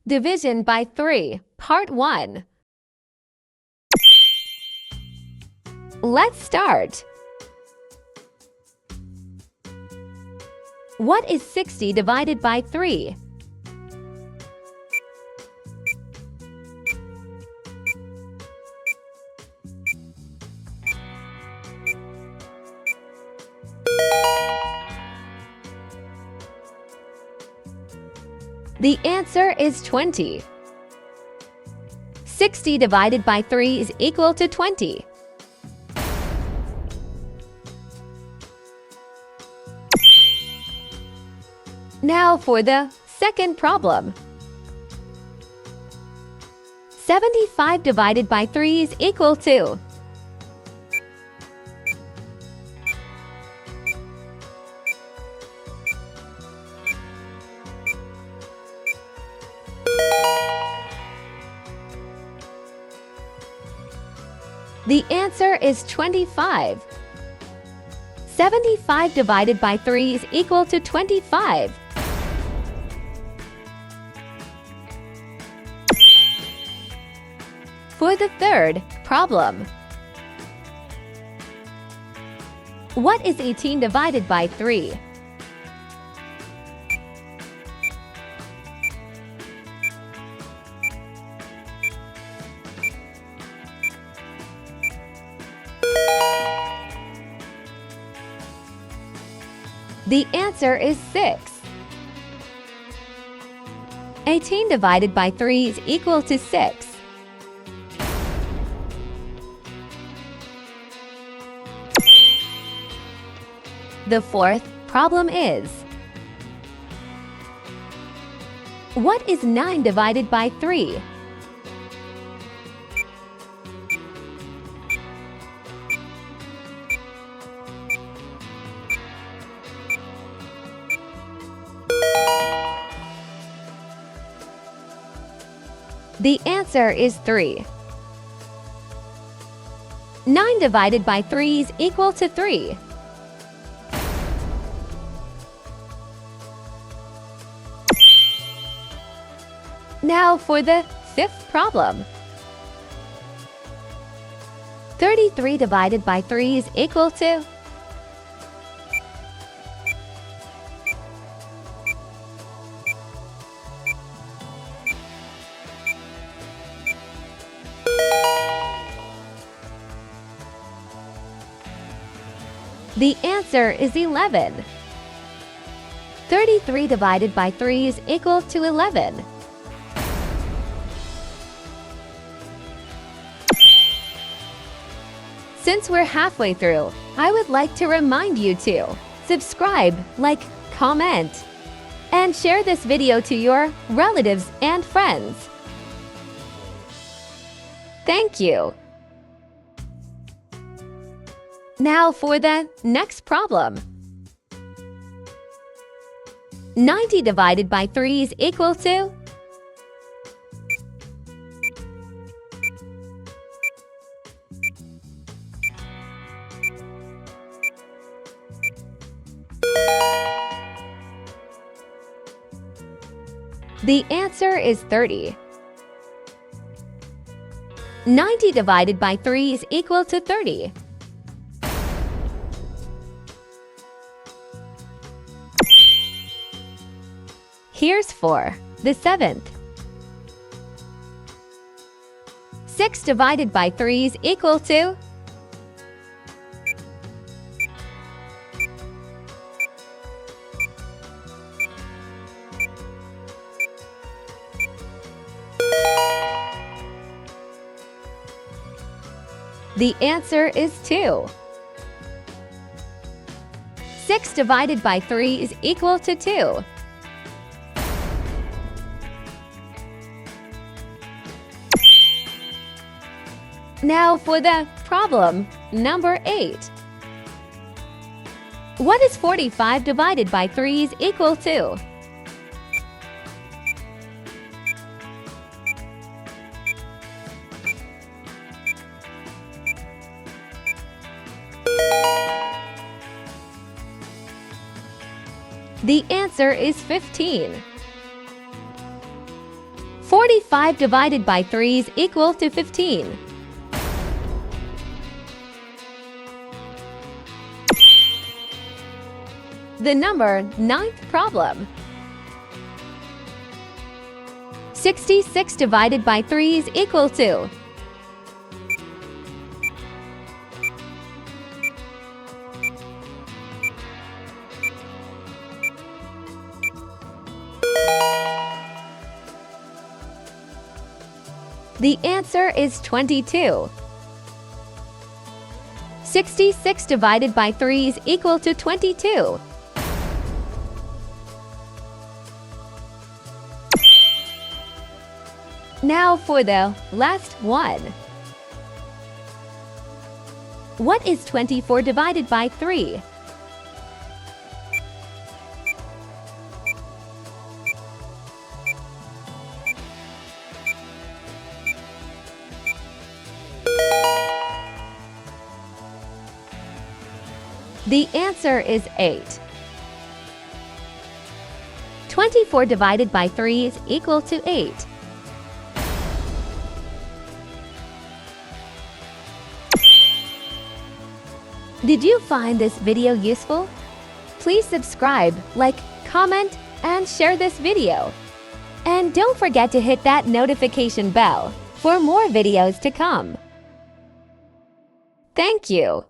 Division by 3, Part 1. Let's start. What is 60 divided by 3? The answer is 20. 60 divided by 3 is equal to 20. Now for the second problem. 75 divided by 3 is equal to. The answer is 25. 75 divided by 3 is equal to 25. For the third problem. What is 18 divided by 3? The answer is 6. 18 divided by 3 is equal to 6. The fourth problem is, what is 9 divided by 3? The answer is 3. 9 divided by 3 is equal to 3. Now for the fifth problem. 33 divided by 3 is equal to. The answer is 11. 33 divided by 3 is equal to 11. Since we're halfway through, I would like to remind you to subscribe, like, comment, and share this video to your relatives and friends. Thank you. Now for the next problem. 90 divided by 3 is equal to. The answer is 30. 90 divided by 3 is equal to 30. Here's for the seventh. 6 divided by 3 is equal to. The answer is 2. 6 divided by 3 is equal to 2. Now for the problem number 8. What is 45 divided by 3 is equal to? The answer is 15. 45 divided by 3's equal to 15. The number 9th problem. 66 divided by 3's equal to. The answer is 22. 66 divided by 3's equal to 22. Now for the last one. What is 24 divided by 3? The answer is 8. 24 divided by 3 is equal to 8. Did you find this video useful? Please subscribe, like, comment, and share this video. And don't forget to hit that notification bell for more videos to come. Thank you.